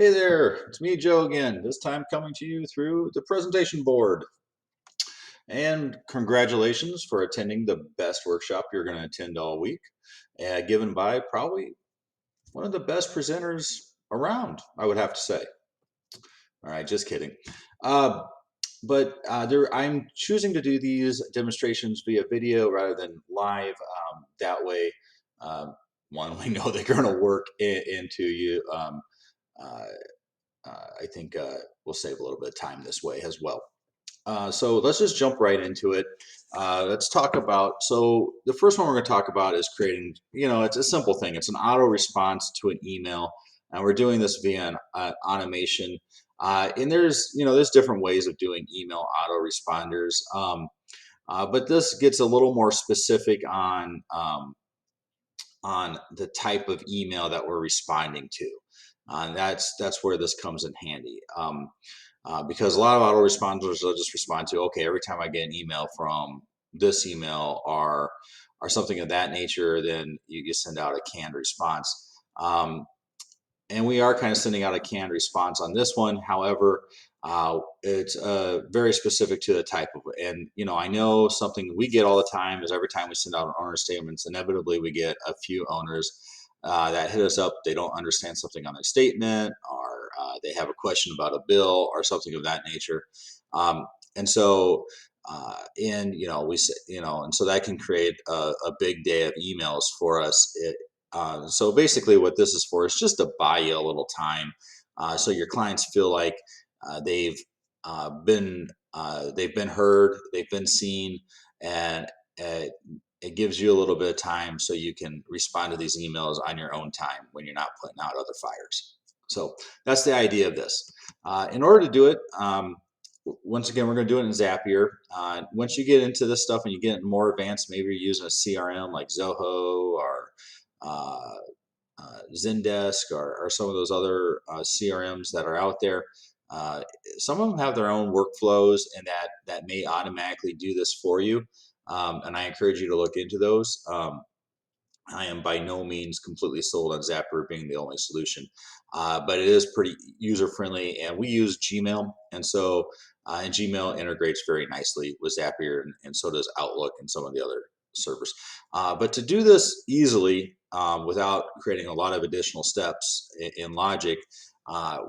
Hey there, it's me, Joe, again, this time coming to you through the presentation board. And congratulations for attending the best workshop you're going to attend all week, given by probably one of the best presenters around, I would have to say. All right, just kidding. Uh, I'm choosing to do these demonstrations via video rather than live. That way, um, one, we know they're going to work into you. Uh, I think we'll save a little bit of time this way as well. So let's just jump right into it. Let's talk about, so the first one we're going to talk about is creating, it's a simple thing. It's an auto response to an email, and we're doing this via an automation. And there's different ways of doing email autoresponders. But this gets a little more specific on the type of email that we're responding to. That's where this comes in handy. Because a lot of autoresponders will just respond to, okay, every time I get an email from this email or something of that nature, then you send out a canned response. And we are kind of sending out a canned response on this one. However, it's very specific to the type of, and I know something we get all the time is every time we send out an owner statements, inevitably we get a few owners that hit us up. They don't understand something on their statement, or they have a question about a bill or something of that nature. And so, we say, and so that can create a big day of emails for us. So basically, what this is for is just to buy you a little time, so your clients feel like they've they've been heard, they've been seen, and uh, it gives you a little bit of time so you can respond to these emails on your own time when you're not putting out other fires. So that's the idea of this. In order to do it, once again, we're going to do it in Zapier. Once you get into this stuff and you get more advanced, maybe you're using a CRM like Zoho or uh, Zendesk or some of those other CRMs that are out there. Uh, some of them have their own workflows and that may automatically do this for you. And I encourage you to look into those. I am by no means completely sold on Zapier being the only solution, but it is pretty user friendly. And we use Gmail, and Gmail integrates very nicely with Zapier, and so does Outlook and some of the other servers. But to do this easily without creating a lot of additional steps in logic,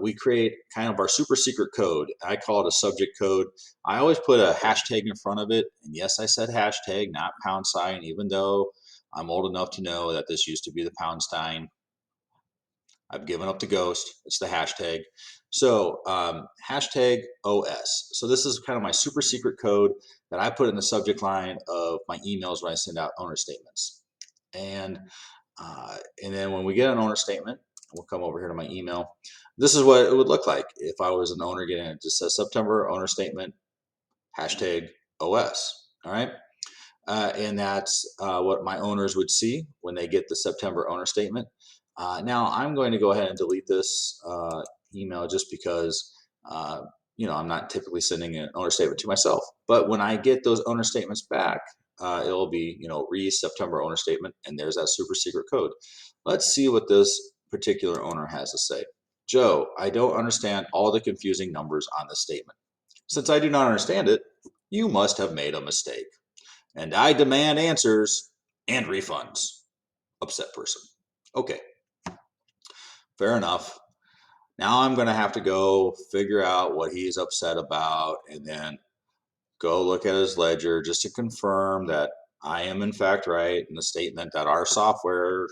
we create kind of our super secret code. I call it a subject code. I always put a hashtag in front of it. And yes, I said hashtag, not pound sign, even though I'm old enough to know that this used to be the pound sign. I've given up the ghost. It's the hashtag. So hashtag OS. So this is kind of my super secret code that I put in the subject line of my emails when I send out owner statements. And and then when we get an owner statement, we'll come over here to my email. This is what it would look like if I was an owner getting it. It just says September owner statement, hashtag OS. All right. And that's what my owners would see when they get the September owner statement. Now I'm going to go ahead and delete this email just because I'm not typically sending an owner statement to myself. But when I get those owner statements back, it'll be re September owner statement, and there's that super secret code. Let's see what this particular owner has to say. Joe, I don't understand all the confusing numbers on the statement. Since I do not understand it, you must have made a mistake, and I demand answers and refunds. Upset person. Okay, fair enough. Now I'm going to have to go figure out what he's upset about and then go look at his ledger just to confirm that I am in fact right in the statement that our software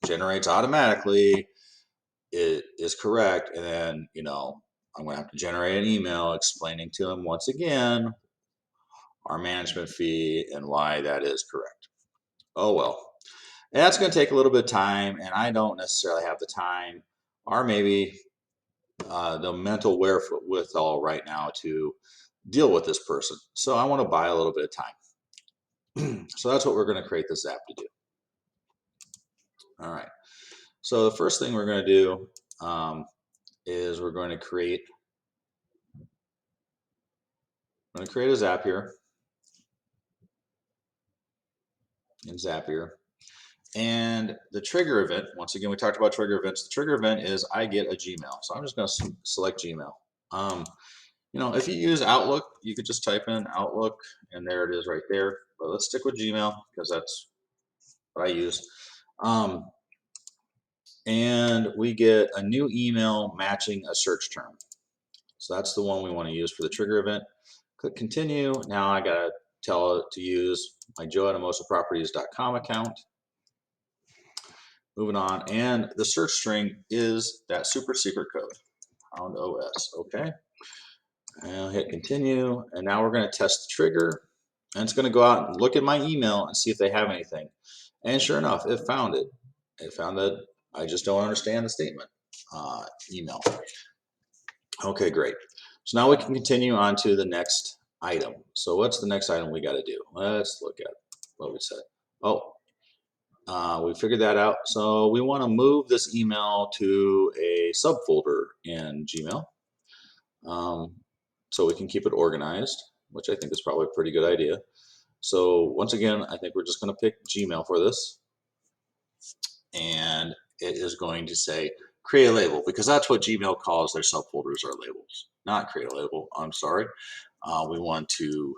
generates automatically is correct. And then, I'm going to have to generate an email explaining to him once again our management fee and why that is correct. Oh well. And that's going to take a little bit of time, and I don't necessarily have the time, or maybe the mental wherewithal right now to deal with this person. So I want to buy a little bit of time. So that's what we're going to create this app to do. All right. So the first thing we're going to do is we're going to create a Zapier in Zapier. And the trigger event, once again, we talked about trigger events. The trigger event is I get a Gmail. So I'm just going to select Gmail. Um, if you use Outlook, you could just type in Outlook and there it is right there. But let's stick with Gmail because that's what I use. Um, and we get a new email matching a search term. So that's the one we want to use for the trigger event. Click continue. Now I got to tell it to use my joe@mimosaproperties.com account. Moving on, and the search string is that super secret code, pound OS, okay? And I'll hit continue, and now we're gonna test the trigger, and it's gonna go out and look at my email and see if they have anything. And sure enough, it found it. It found that I just don't understand the statement email. Okay, great. So now we can continue on to the next item. So what's the next item we gotta do? Let's look at what we said. Oh, we figured that out. So we want to move this email to a subfolder in Gmail, um, so we can keep it organized, which I think is probably a pretty good idea. So once again, I think we're just going to pick Gmail for this, and it is going to say create a label because that's what Gmail calls their subfolders are labels, not create a label. I'm sorry. We want to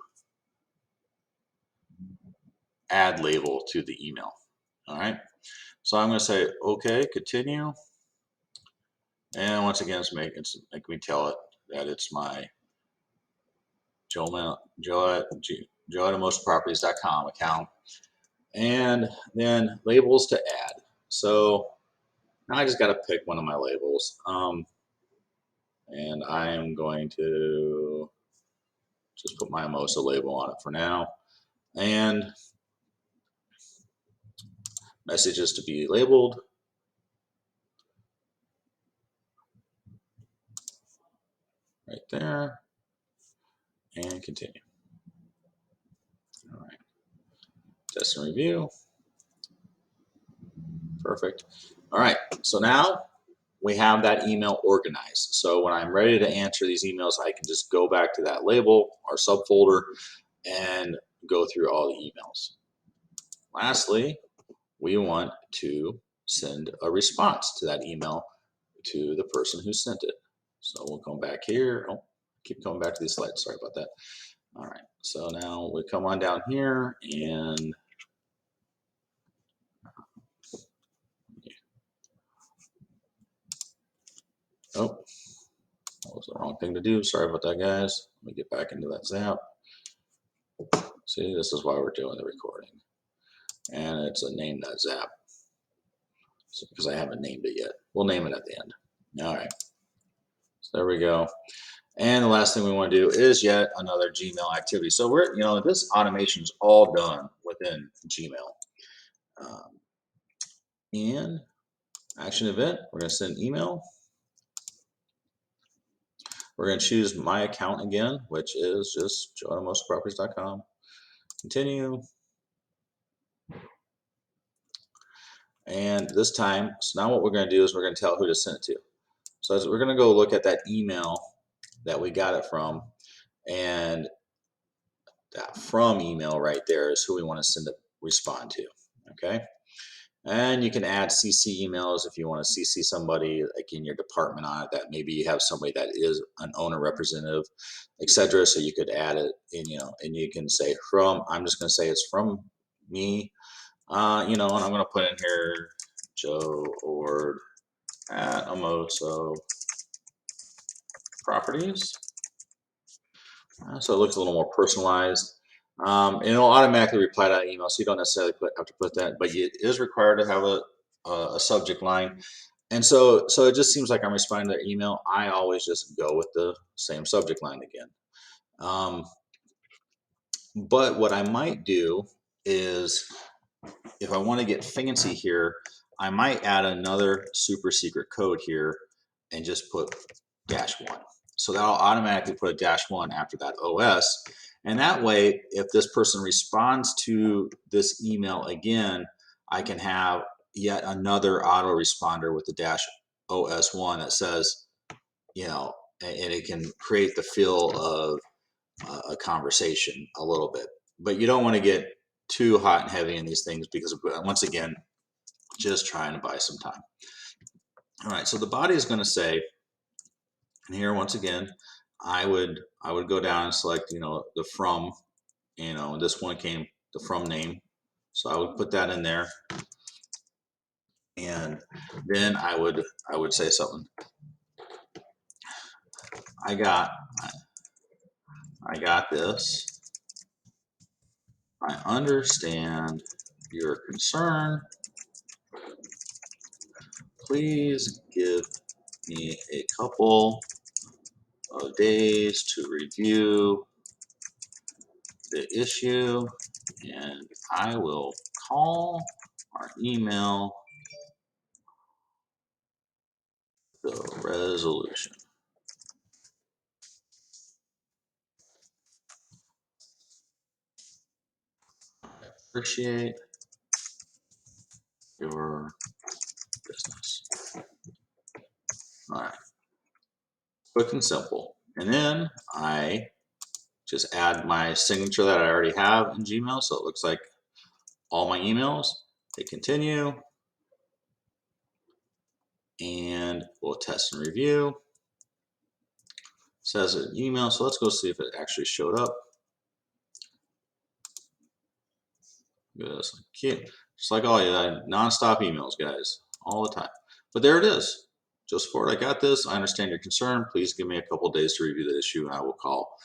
add label to the email. All right. So I'm going to say, okay, continue. And once again, it's make me tell it that it's my Joe@mimosaproperties.com account. And then labels to add. So now I just got to pick one of my labels. And I am going to just put my Mimosa label on it for now. And messages to be labeled. Right there. And continue. All right. Test and review. Perfect. All right. So now we have that email organized. So when I'm ready to answer these emails, I can just go back to that label or subfolder and go through all the emails. Lastly, we want to send a response to that email to the person who sent it. So we'll come back here. Oh, keep coming back to these slides. Sorry about that. All right. So now we come on down here and oh, that was the wrong thing to do. Sorry about that, guys. Let me get back into that Zap. See, this is why we're doing the recording. And it's a name.zap because I haven't named it yet. We'll name it at the end. All right. So there we go. And the last thing we want to do is yet another Gmail activity. So this automation is all done within Gmail. And action event, we're going to send email. We're going to choose my account again, which is just joe@mimosaproperties.com. Continue. And this time, so now what we're going to do is we're going to tell who to send it to. So we're going to go look at that email that we got it from, and that from email right there is who we want to send a respond to. Okay. And you can add CC emails if you want to CC somebody like in your department on it, that maybe you have somebody that is an owner representative, etc. So you could add it in, and you can say I'm just going to say it's from me, and I'm going to put in here Joe Ord at Mimosa Properties. So it looks a little more personalized. And it'll automatically reply to that email, so you don't necessarily have to put that, but it is required to have a subject line. And so it just seems like I'm responding to their email. I always just go with the same subject line again. But what I might do is, if I want to get fancy here, I might add another super secret code here and just put -1. So that'll automatically put a -1 after that OS. And that way, if this person responds to this email again, I can have yet another autoresponder with the -OS1 that says, and it can create the feel of a conversation a little bit. But you don't want to get too hot and heavy in these things because, once again, just trying to buy some time. All right, so the body is going to say, and here once again, I would go down and select, the from, this one came the from name, so I would put that in there, and then I would say something. I got I got this. I understand your concern. Please give me a couple of days to review the issue, and I will call or email the resolution. I appreciate your business. All right, quick and simple. And then I just add my signature that I already have in Gmail, so it looks like all my emails. Hit continue, and we'll test and review. It says an email, so let's go see if it actually showed up. Just like all you non-stop emails, guys, all the time. But there it is. Just for it, I got this. I understand your concern. Please give me a couple days to review the issue, and I will call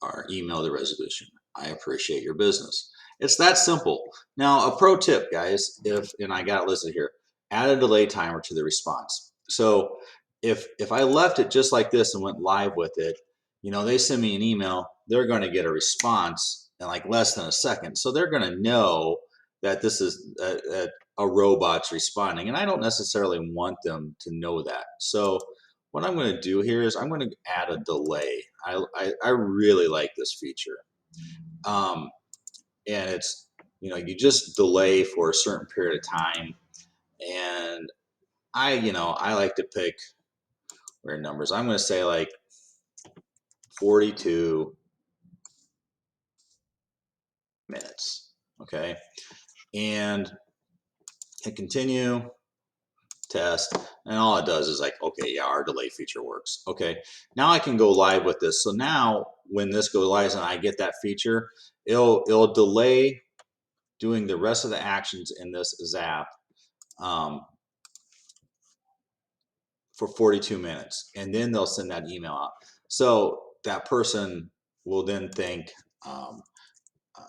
or email the resolution. I appreciate your business. It's that simple. Now, a pro tip, guys, and I got it listed here, add a delay timer to the response. So if I left it just like this and went live with it, they send me an email, they're going to get a response in like less than a second. So they're going to know that this is a robot's responding. And I don't necessarily want them to know that. So what I'm going to do here is I'm going to add a delay. I really like this feature. And it's, you just delay for a certain period of time. And I like to pick weird numbers. I'm going to say like 42 minutes. Okay. And hit continue, test, and all it does is like, okay, yeah, our delay feature works. Okay, now I can go live with this. So now when this goes live and I get that feature, it'll delay doing the rest of the actions in this Zap for 42 minutes, and then they'll send that email out. So that person will then think um, uh,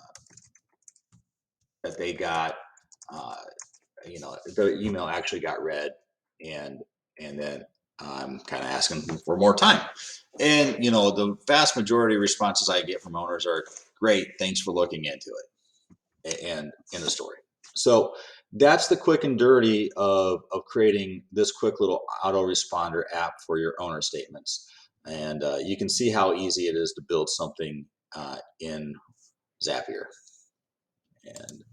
that they got, uh, the email actually got read, and then I'm kind of asking for more time. And the vast majority of responses I get from owners are great, thanks for looking into it, and in the story. So that's the quick and dirty of creating this quick little autoresponder app for your owner statements. And you can see how easy it is to build something in Zapier. And